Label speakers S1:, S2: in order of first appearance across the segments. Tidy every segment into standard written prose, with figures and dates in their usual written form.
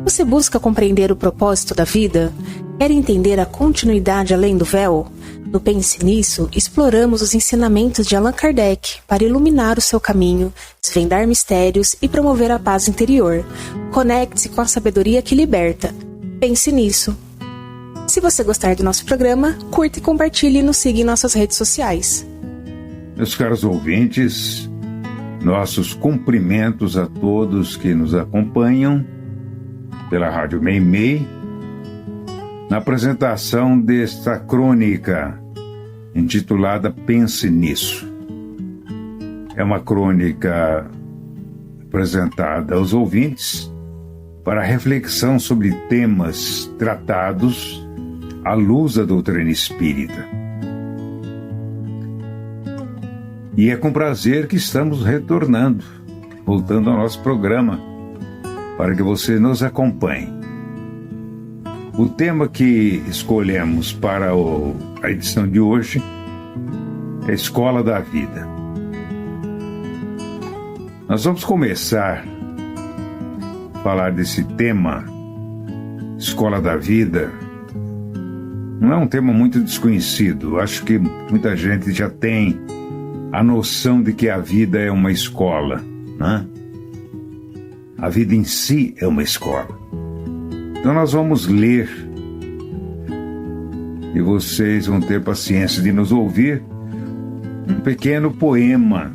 S1: Você busca compreender o propósito da vida? Quer entender a continuidade além do véu? No Pense Nisso, exploramos os ensinamentos de Allan Kardec para iluminar o seu caminho, desvendar mistérios e promover a paz interior. Conecte-se com a sabedoria que liberta. Pense nisso. Se você gostar do nosso programa, curta e compartilhe e nos siga em nossas redes sociais.
S2: Meus caros ouvintes, nossos cumprimentos a todos que nos acompanham pela Rádio Meimei, na apresentação desta crônica intitulada Pense Nisso. É uma crônica apresentada aos ouvintes para reflexão sobre temas tratados à luz da doutrina espírita. E é com prazer que estamos retornando, voltando ao nosso programa, para que você nos acompanhe. O tema que escolhemos para a edição de hoje é a Escola da Vida. Nós vamos começar a falar desse tema, Escola da Vida. Não é um tema muito desconhecido. Acho que muita gente já tem a noção de que a vida é uma escola, né? A vida em si é uma escola. Então nós vamos ler, e vocês vão ter paciência de nos ouvir, um pequeno poema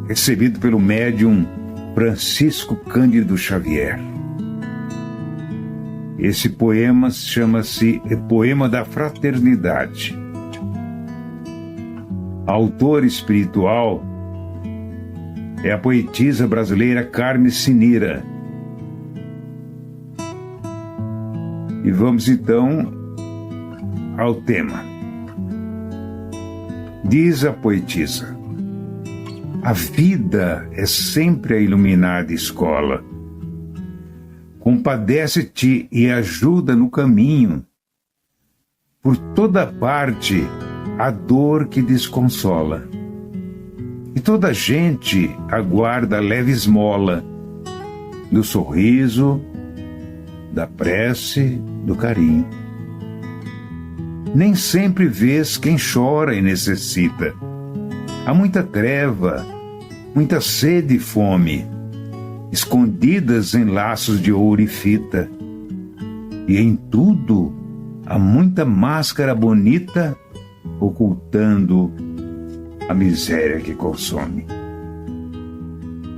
S2: recebido pelo médium Francisco Cândido Xavier. Esse poema chama-se Poema da Fraternidade. A autora espiritual é a poetisa brasileira Carme Sinira. E vamos então ao tema. Diz a poetisa: a vida é sempre a iluminada escola. Compadece-te e ajuda no caminho. Por toda parte, a dor que desconsola. E toda gente aguarda a leve esmola do sorriso, da prece, do carinho. Nem sempre vês quem chora e necessita. Há muita treva, muita sede e fome, escondidas em laços de ouro e fita. E em tudo há muita máscara bonita, ocultando a miséria que consome.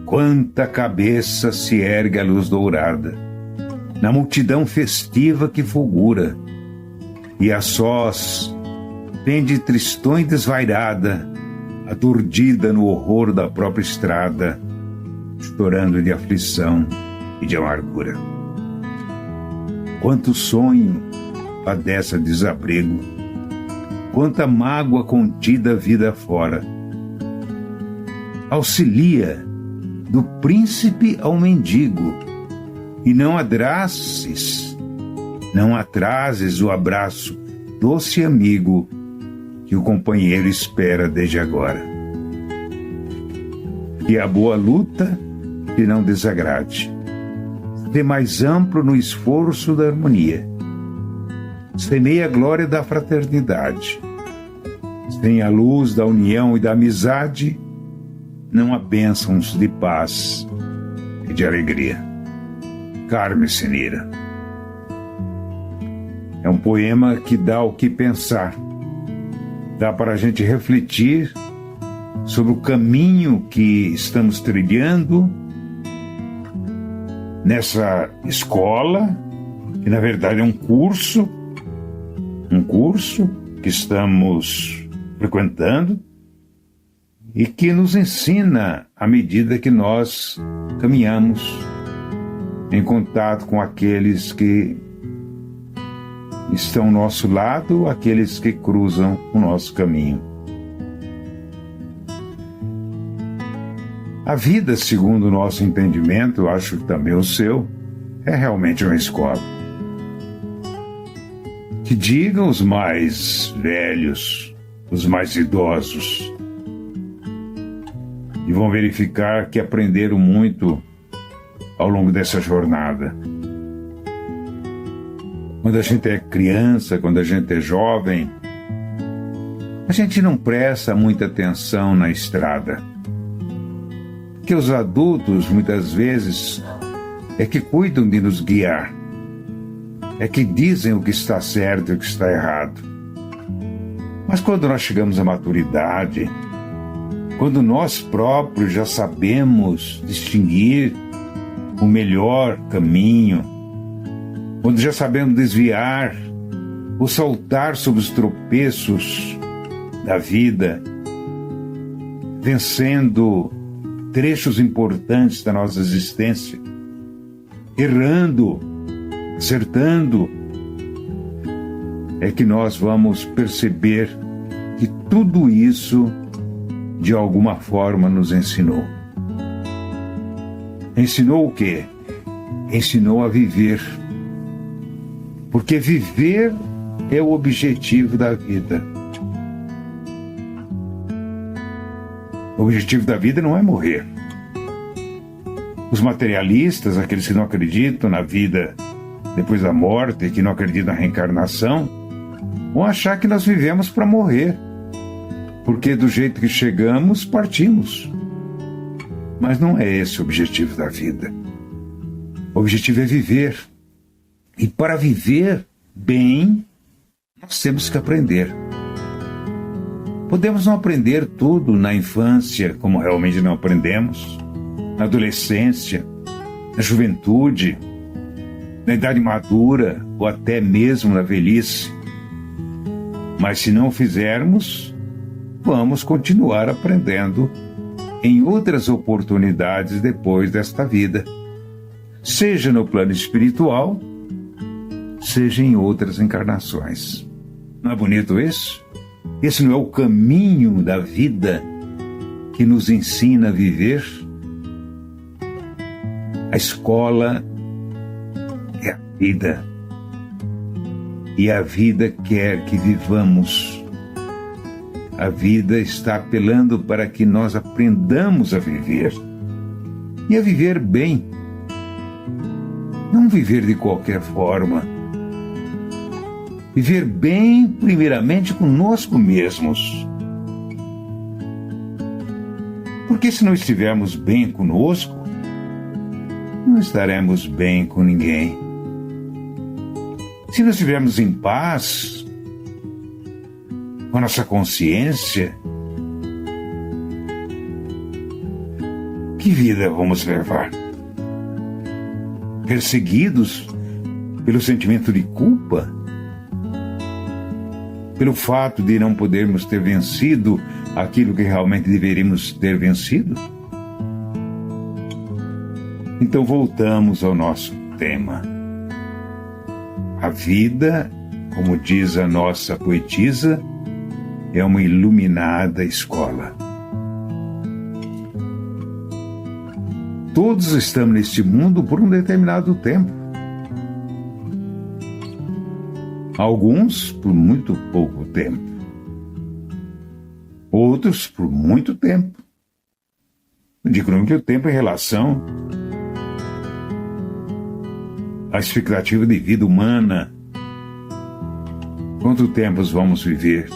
S2: Quanta cabeça se ergue a luz dourada, na multidão festiva que fulgura, e a sós pende tristonha e desvairada, aturdida no horror da própria estrada, chorando de aflição e de amargura. Quanto sonho padece desabrigo, quanta mágoa contida vida fora. Auxilia do príncipe ao mendigo, e não atrases o abraço, doce amigo, que o companheiro espera desde agora. Que a boa luta te não desagrade. Sê mais amplo no esforço da harmonia. Semeia a glória da fraternidade. Sem a luz da união e da amizade, não há bênçãos de paz e de alegria. Carme Sinira. É um poema que dá o que pensar. Dá para a gente refletir sobre o caminho que estamos trilhando nessa escola, que na verdade é um curso que estamos frequentando e que nos ensina à medida que nós caminhamos em contato com aqueles que estão ao nosso lado, aqueles que cruzam o nosso caminho. A vida, segundo o nosso entendimento, acho que também o seu, é realmente uma escola. Que digam os mais velhos, os mais idosos, e vão verificar que aprenderam muito ao longo dessa jornada. Quando a gente é criança, quando a gente é jovem, a gente não presta muita atenção na estrada. Porque os adultos, muitas vezes, é que cuidam de nos guiar. É que dizem o que está certo e o que está errado. Mas quando nós chegamos à maturidade, quando nós próprios já sabemos distinguir o melhor caminho, quando já sabemos desviar ou saltar sobre os tropeços da vida, vencendo trechos importantes da nossa existência, errando, acertando, é que nós vamos perceber que tudo isso, de alguma forma, nos ensinou. Ensinou o quê? Ensinou a viver. Porque viver é o objetivo da vida. O objetivo da vida não é morrer. Os materialistas, aqueles que não acreditam na vida depois da morte, que não acreditam na reencarnação, vão achar que nós vivemos para morrer. Porque do jeito que chegamos, partimos. Mas não é esse o objetivo da vida. O objetivo é viver. E para viver bem, nós temos que aprender. Podemos não aprender tudo na infância, como realmente não aprendemos, na adolescência, na juventude, na idade madura ou até mesmo na velhice. Mas se não fizermos, vamos continuar aprendendo em outras oportunidades depois desta vida, seja no plano espiritual, seja em outras encarnações. Não é bonito isso? Esse não é o caminho da vida que nos ensina a viver? A escola é a vida. E a vida quer que vivamos. A vida está apelando para que nós aprendamos a viver. E a viver bem. Não viver de qualquer forma. Viver bem, primeiramente, conosco mesmos. Porque se não estivermos bem conosco, não estaremos bem com ninguém. Se não estivermos em paz com a nossa consciência, que vida vamos levar? Perseguidos pelo sentimento de culpa? Pelo fato de não podermos ter vencido aquilo que realmente deveríamos ter vencido? Então voltamos ao nosso tema. A vida, como diz a nossa poetisa, é uma iluminada escola. Todos estamos neste mundo por um determinado tempo. Alguns por muito pouco tempo. Outros por muito tempo. Digo que o tempo em relação à expectativa de vida humana. Quanto tempo vamos viver?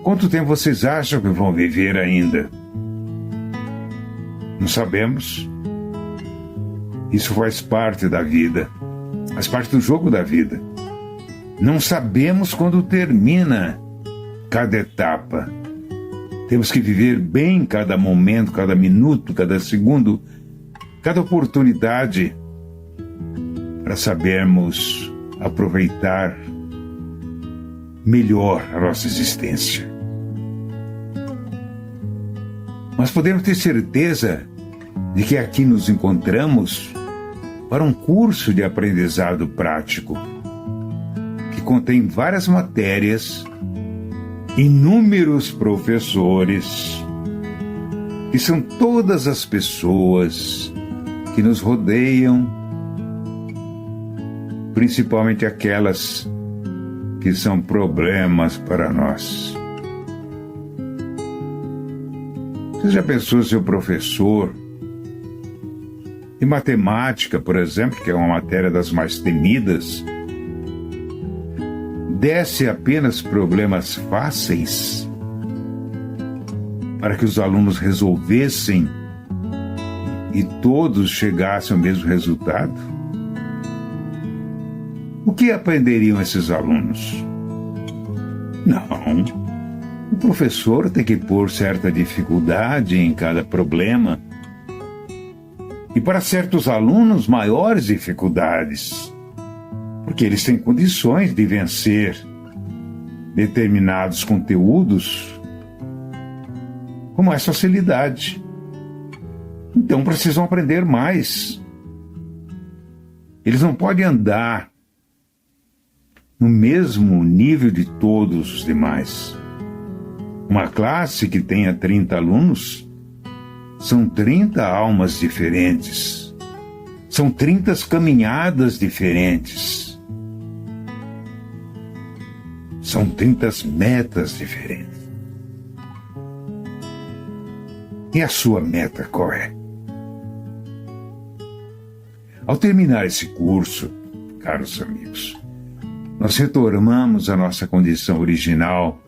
S2: Quanto tempo vocês acham que vão viver ainda? Não sabemos. Isso faz parte da vida. Faz parte do jogo da vida. Não sabemos quando termina cada etapa. Temos que viver bem cada momento, cada minuto, cada segundo, cada oportunidade, para sabermos aproveitar melhor a nossa existência. Mas podemos ter certeza de que aqui nos encontramos para um curso de aprendizado prático, que contém várias matérias, inúmeros professores, que são todas as pessoas que nos rodeiam, principalmente aquelas que são problemas para nós. Você já pensou se o professor de matemática, por exemplo, que é uma matéria das mais temidas, desse apenas problemas fáceis para que os alunos resolvessem e todos chegassem ao mesmo resultado? O que aprenderiam esses alunos? Não. O professor tem que pôr certa dificuldade em cada problema. E para certos alunos, maiores dificuldades. Porque eles têm condições de vencer determinados conteúdos com mais facilidade. Então precisam aprender mais. Eles não podem andar no mesmo nível de todos os demais. Uma classe que tenha 30 alunos são 30 almas diferentes. São 30 caminhadas diferentes. São 30 metas diferentes. E a sua meta qual é? Ao terminar esse curso, caros amigos, nós retornamos à nossa condição original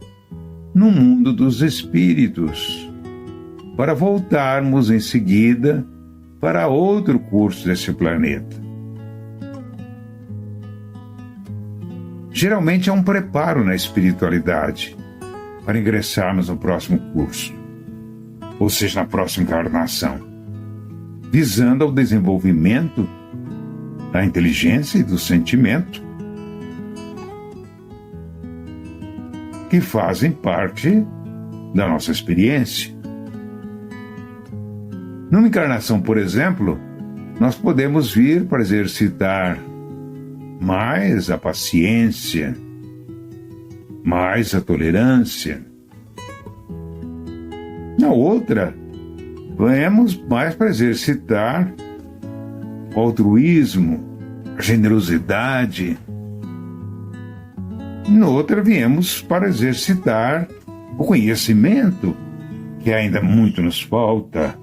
S2: no mundo dos espíritos, para voltarmos em seguida para outro curso desse planeta. Geralmente é um preparo na espiritualidade para ingressarmos no próximo curso, ou seja, na próxima encarnação, visando ao desenvolvimento da inteligência e do sentimento, que fazem parte da nossa experiência. Numa encarnação, por exemplo, nós podemos vir para exercitar mais a paciência, mais a tolerância. Na outra, vamos mais para exercitar o altruísmo, a generosidade. Na outra, viemos para exercitar o conhecimento, que ainda muito nos falta,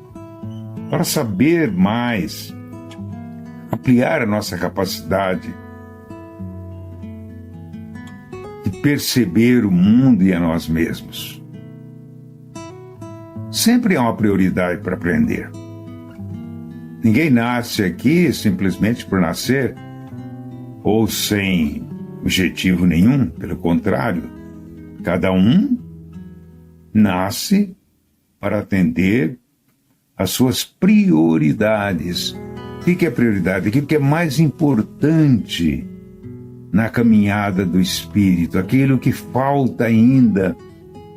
S2: para saber mais, ampliar a nossa capacidade de perceber o mundo e a nós mesmos. Sempre há uma prioridade para aprender. Ninguém nasce aqui simplesmente por nascer ou sem objetivo nenhum, pelo contrário, cada um nasce para atender às suas prioridades. O que é prioridade? Aquilo que é mais importante na caminhada do espírito, aquilo que falta ainda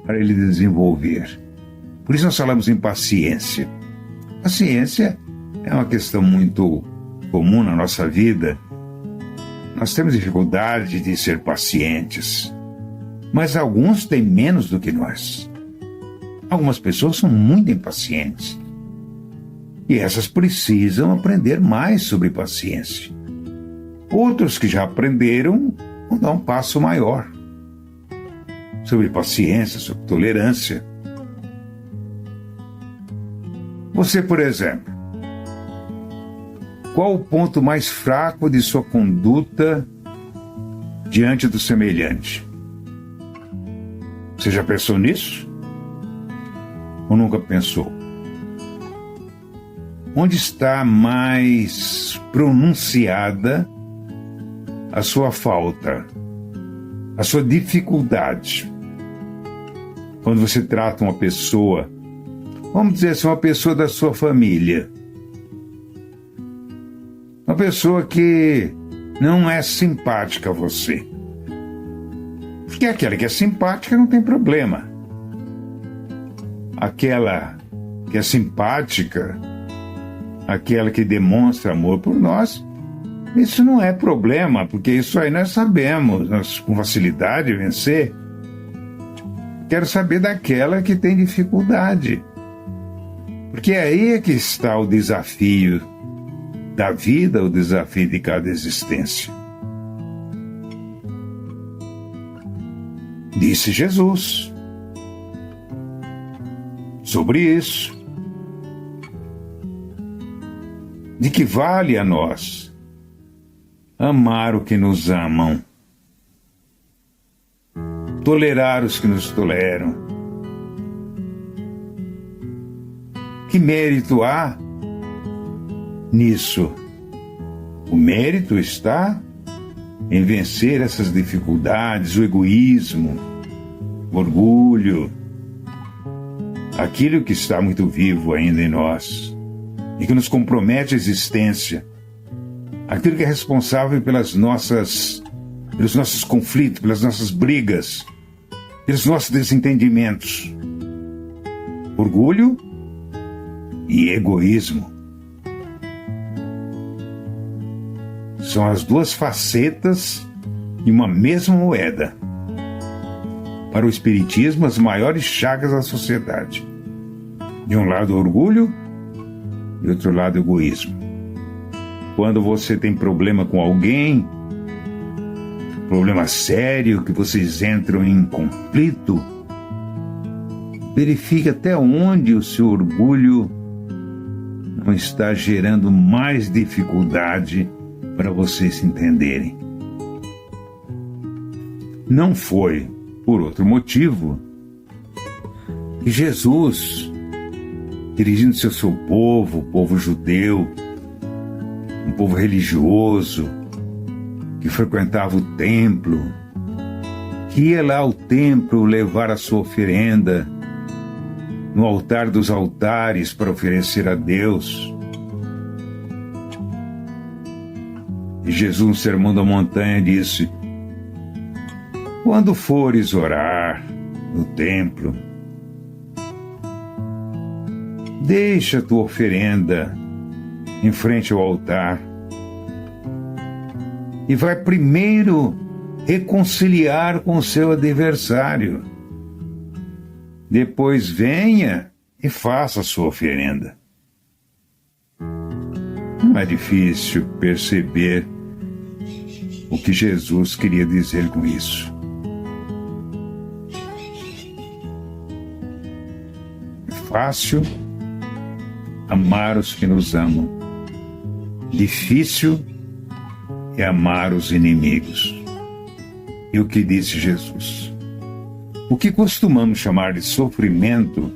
S2: para ele desenvolver. Por isso nós falamos em paciência. Paciência é uma questão muito comum na nossa vida. Nós temos dificuldade de ser pacientes, mas alguns têm menos do que nós. Algumas pessoas são muito impacientes e essas precisam aprender mais sobre paciência. Outros que já aprenderam vão dar um passo maior sobre paciência, sobre tolerância. Você, por exemplo, qual o ponto mais fraco de sua conduta diante do semelhante? Você já pensou nisso? Ou nunca pensou? Onde está mais pronunciada a sua falta, a sua dificuldade? Quando você trata uma pessoa, vamos dizer assim, uma pessoa da sua família, uma pessoa que não é simpática a você. Porque aquela que é simpática não tem problema. Aquela que é simpática, aquela que demonstra amor por nós, isso não é problema, porque isso aí nós sabemos, nós com facilidade vencer. Quero saber daquela que tem dificuldade. Porque aí é que está o desafio da vida, o desafio de cada existência. Disse Jesus sobre isso. De que vale a nós amar o que nos amam tolerar os que nos toleram. Que mérito há nisso? O mérito está em vencer essas dificuldades, o egoísmo, o orgulho, aquilo que está muito vivo ainda em nós e que nos compromete a existência, aquilo que é responsável pelos nossos conflitos, pelas nossas brigas, pelos nossos desentendimentos. Orgulho e egoísmo são as duas facetas de uma mesma moeda. Para o Espiritismo, as maiores chagas da sociedade. De um lado, orgulho, e do outro lado, egoísmo. Quando você tem problema com alguém, problema sério, que vocês entram em conflito, verifique até onde o seu orgulho não está gerando mais dificuldade para vocês se entenderem. Não foi por outro motivo que Jesus, dirigindo-se ao seu povo, o povo judeu, um povo religioso, que frequentava o templo, que ia lá ao templo levar a sua oferenda no altar dos altares para oferecer a Deus. E Jesus, no Sermão da Montanha, disse: quando fores orar no templo, deixa a tua oferenda em frente ao altar e vai primeiro reconciliar com o seu adversário. Depois venha e faça a sua oferenda. Não é difícil perceber o que Jesus queria dizer com isso. É fácil amar os que nos amam. Difícil é amar os inimigos. E o que disse Jesus? O que costumamos chamar de sofrimento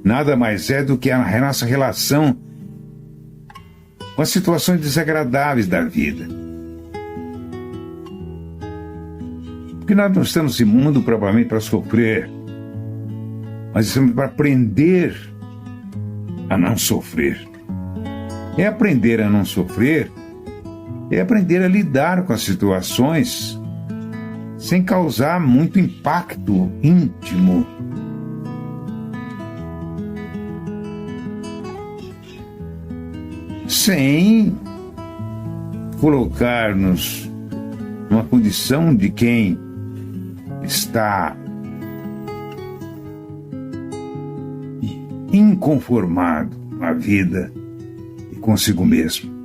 S2: nada mais é do que a nossa relação com as situações desagradáveis da vida. Porque nós não estamos nesse mundo propriamente para sofrer, mas estamos para aprender a não sofrer. É aprender a não sofrer, é aprender a lidar com as situações sem causar muito impacto íntimo. Sem colocar-nos numa condição de quem está inconformado com a vida e consigo mesmo.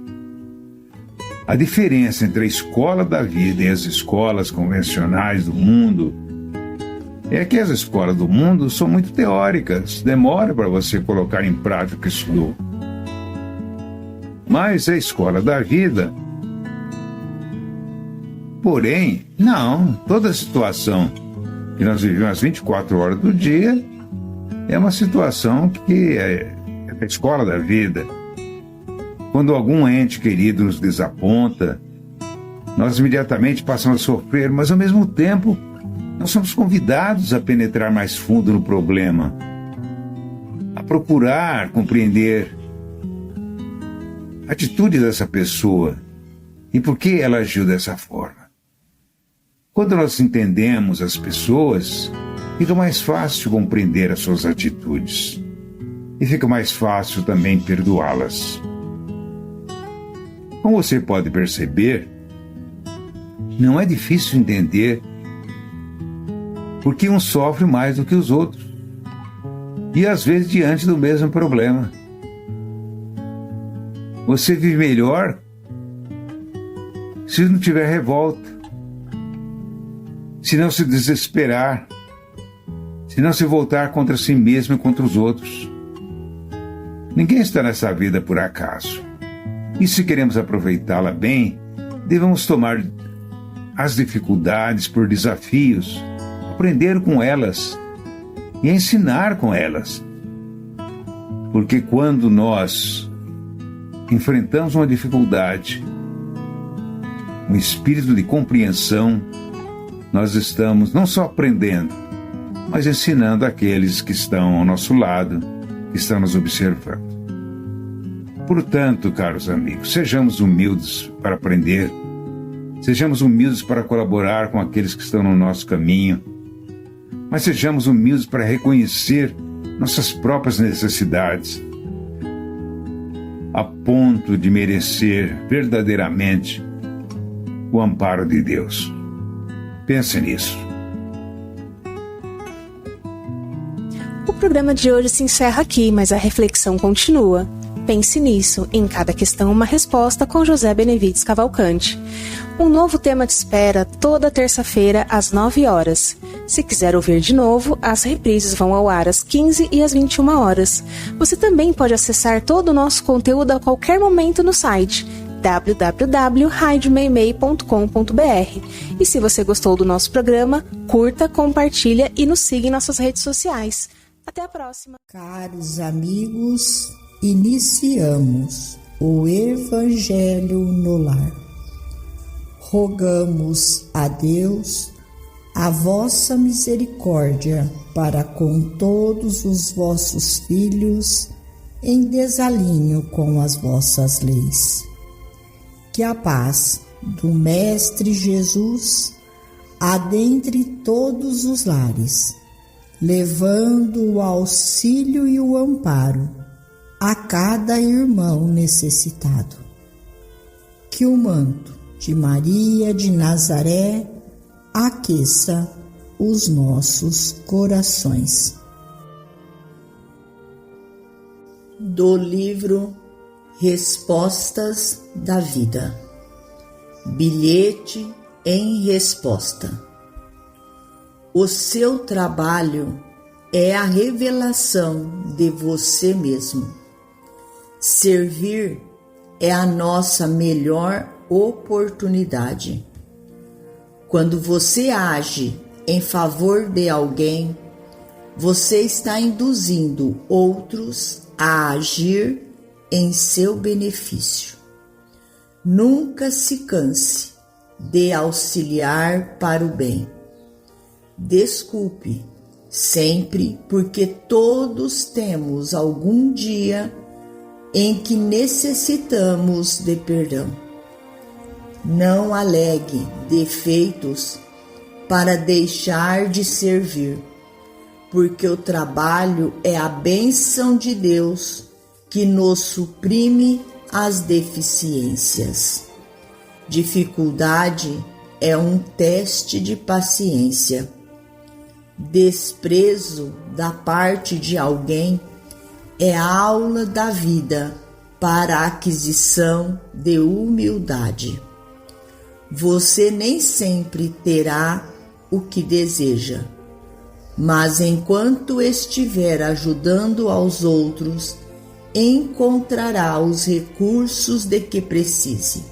S2: A diferença entre a escola da vida e as escolas convencionais do mundo é que as escolas do mundo são muito teóricas, demora para você colocar em prática o que estudou. Mas a escola da vida, porém, não, toda situação que nós vivemos as 24 horas do dia é uma situação que é a escola da vida. Quando algum ente querido nos desaponta, nós imediatamente passamos a sofrer, mas ao mesmo tempo nós somos convidados a penetrar mais fundo no problema, a procurar compreender a atitude dessa pessoa e por que ela agiu dessa forma. Quando nós entendemos as pessoas, fica mais fácil compreender as suas atitudes e fica mais fácil também perdoá-las. Como você pode perceber, não é difícil entender por que um sofre mais do que os outros, e às vezes diante do mesmo problema. Você vive melhor se não tiver revolta, se não se desesperar, se não se voltar contra si mesmo e contra os outros. Ninguém está nessa vida por acaso. E se queremos aproveitá-la bem, devemos tomar as dificuldades por desafios aprender com elas e ensinar com elas. Porque quando nós enfrentamos uma dificuldade, um espírito de compreensão, nós estamos não só aprendendo, mas ensinando aqueles que estão ao nosso lado, que estão nos observando. Portanto, caros amigos, sejamos humildes para aprender, sejamos humildes para colaborar com aqueles que estão no nosso caminho, mas sejamos humildes para reconhecer nossas próprias necessidades, a ponto de merecer verdadeiramente o amparo de Deus. Pense nisso.
S1: O programa de hoje se encerra aqui, mas a reflexão continua. Pense nisso, em cada questão uma resposta com José Benevides Cavalcante. Um novo tema te espera toda terça-feira às 9 horas. Se quiser ouvir de novo, as reprises vão ao ar às 15 e às 21 horas. Você também pode acessar todo o nosso conteúdo a qualquer momento no site www.radiomeimei.com.br. E se você gostou do nosso programa, curta, compartilha e nos siga em nossas redes sociais. Até a próxima.
S3: Caros amigos, iniciamos o Evangelho no Lar. Rogamos a Deus a vossa misericórdia para com todos os vossos filhos em desalinho com as vossas leis. Que a paz do Mestre Jesus adentre todos os lares, levando o auxílio e o amparo a cada irmão necessitado. Que o manto de Maria de Nazaré aqueça os nossos corações. Do livro Respostas da Vida. Bilhete em resposta. O seu trabalho é a revelação de você mesmo. Servir é a nossa melhor oportunidade. Quando você age em favor de alguém, você está induzindo outros a agir em seu benefício. Nunca se canse de auxiliar para o bem. Desculpe sempre, porque todos temos algum dia em que necessitamos de perdão. Não alegue defeitos para deixar de servir, porque o trabalho é a bênção de Deus que nos suprime as deficiências. Dificuldade é um teste de paciência. Desprezo da parte de alguém é a aula da vida para a aquisição de humildade. Você nem sempre terá o que deseja, mas enquanto estiver ajudando aos outros, encontrará os recursos de que precise.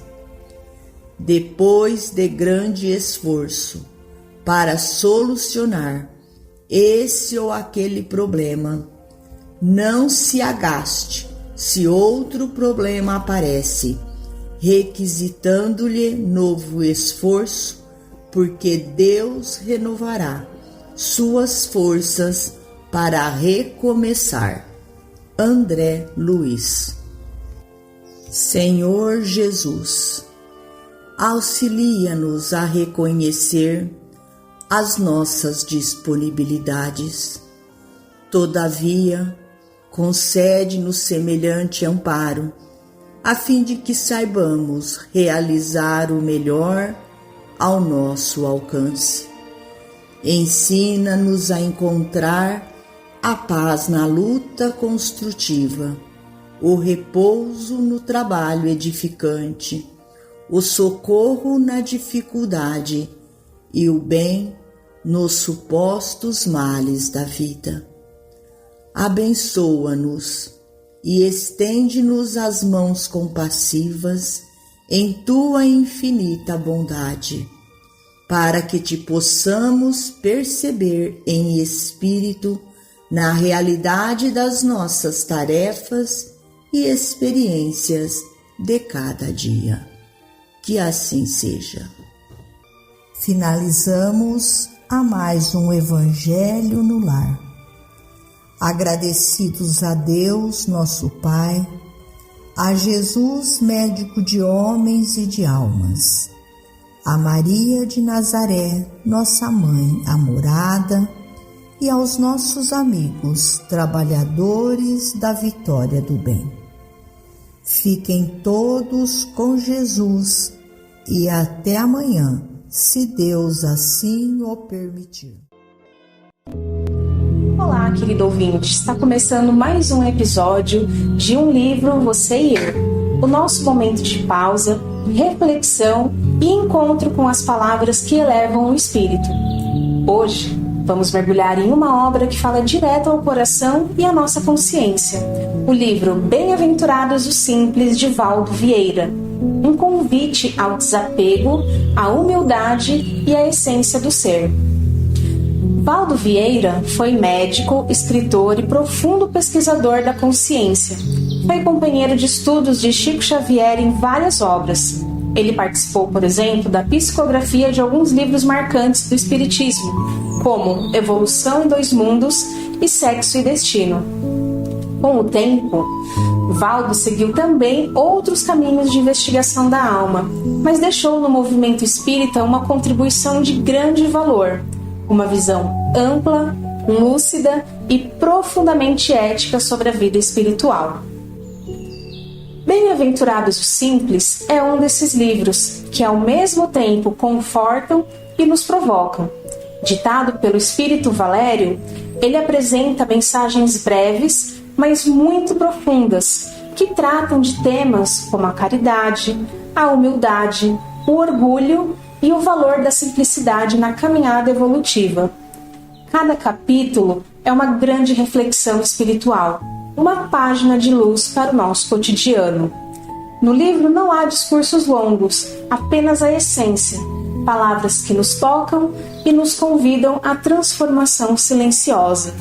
S3: Depois de grande esforço para solucionar esse ou aquele problema, não se agaste se outro problema aparece, requisitando-lhe novo esforço, porque Deus renovará suas forças para recomeçar. André Luiz. Senhor Jesus, auxilia-nos a reconhecer as nossas disponibilidades. Todavia, concede-nos semelhante amparo, a fim de que saibamos realizar o melhor ao nosso alcance. Ensina-nos a encontrar a paz na luta construtiva, o repouso no trabalho edificante, o socorro na dificuldade e o bem nos supostos males da vida. Abençoa-nos e estende-nos as mãos compassivas em tua infinita bondade, para que te possamos perceber em espírito na realidade das nossas tarefas e experiências de cada dia. Que assim seja. Finalizamos a mais um Evangelho no Lar. Agradecidos a Deus, nosso Pai, a Jesus, médico de homens e de almas, a Maria de Nazaré, nossa mãe amorada, e aos nossos amigos, trabalhadores da vitória do bem. Fiquem todos com Jesus e até amanhã, se Deus assim o permitir.
S1: Olá, querido ouvinte, está começando mais um episódio de Um Livro, Você e Eu. O nosso momento de pausa, reflexão e encontro com as palavras que elevam o espírito. Hoje, vamos mergulhar em uma obra que fala direto ao coração e à nossa consciência. O livro Bem-aventurados os Simples, de Valdo Vieira. Um convite ao desapego, à humildade e à essência do ser. Valdo Vieira foi médico, escritor e profundo pesquisador da consciência. Foi companheiro de estudos de Chico Xavier em várias obras. Ele participou, por exemplo, da psicografia de alguns livros marcantes do Espiritismo, como Evolução em Dois Mundos e Sexo e Destino. Com o tempo, Valdo seguiu também outros caminhos de investigação da alma, mas deixou no movimento espírita uma contribuição de grande valor, uma visão ampla, lúcida e profundamente ética sobre a vida espiritual. Bem-aventurados os Simples é um desses livros que ao mesmo tempo confortam e nos provocam. Ditado pelo Espírito Valério, ele apresenta mensagens breves, mas muito profundas, que tratam de temas como a caridade, a humildade, o orgulho e o valor da simplicidade na caminhada evolutiva. Cada capítulo é uma grande reflexão espiritual, uma página de luz para o nosso cotidiano. No livro não há discursos longos, apenas a essência, palavras que nos tocam e nos convidam à transformação silenciosa.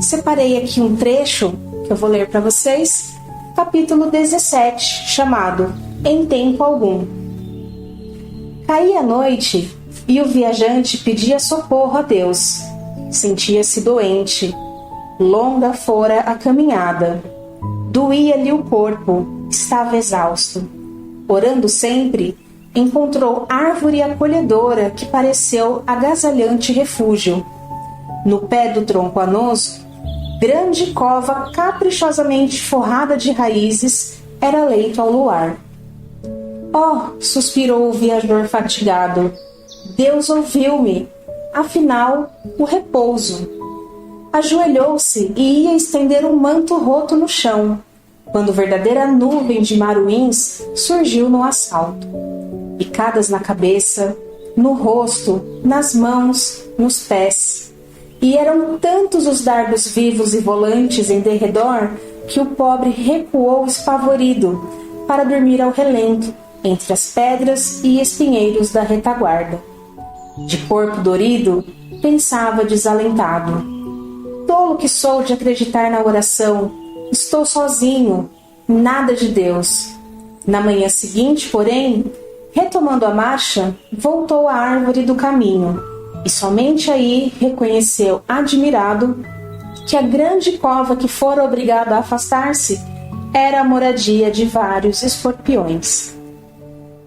S1: Separei aqui um trecho que eu vou ler para vocês, capítulo 17, chamado Em Tempo Algum. Caía a noite e o viajante pedia socorro a Deus. Sentia-se doente. Longa fora a caminhada. Doía-lhe o corpo, estava exausto. Orando sempre, encontrou árvore acolhedora que pareceu agasalhante refúgio. No pé do tronco anoso, grande cova caprichosamente forrada de raízes era leito ao luar. Oh, suspirou o viajor fatigado, Deus ouviu-me, afinal, o repouso. Ajoelhou-se e ia estender um manto roto no chão, quando verdadeira nuvem de maruins surgiu no asfalto. Picadas na cabeça, no rosto, nas mãos, nos pés. E eram tantos os dardos vivos e volantes em derredor que o pobre recuou espavorido para dormir ao relento, entre as pedras e espinheiros da retaguarda. De corpo dorido, pensava desalentado. Tolo que sou de acreditar na oração, estou sozinho, nada de Deus. Na manhã seguinte, porém, retomando a marcha, voltou à árvore do caminho, e somente aí reconheceu, admirado, que a grande cova que fora obrigado a afastar-se era a moradia de vários escorpiões.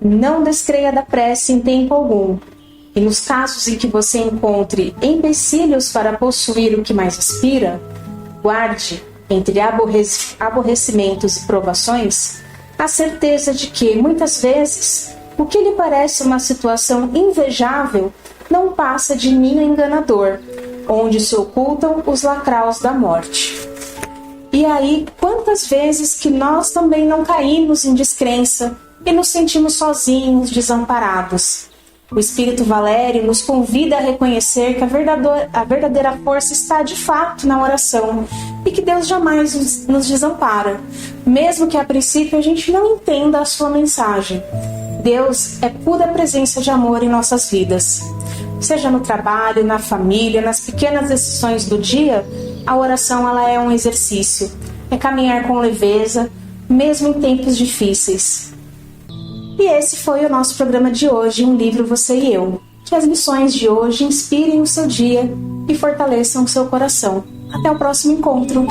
S1: Não descreia da prece em tempo algum, e nos casos em que você encontre empecilhos para possuir o que mais aspira, guarde, entre aborrecimentos e provações, a certeza de que, muitas vezes, o que lhe parece uma situação invejável não passa de ninho enganador, onde se ocultam os lacraus da morte. E aí, quantas vezes que nós também não caímos em descrença e nos sentimos sozinhos, desamparados. O Espírito Valério nos convida a reconhecer que a verdadeira força está de fato na oração e que Deus jamais nos desampara, mesmo que a princípio a gente não entenda a sua mensagem. Deus é pura presença de amor em nossas vidas. Seja no trabalho, na família, nas pequenas decisões do dia, a oração ela é um exercício. É caminhar com leveza, mesmo em tempos difíceis. E esse foi o nosso programa de hoje, Um Livro, Você e Eu. Que as lições de hoje inspirem o seu dia e fortaleçam o seu coração. Até o próximo encontro!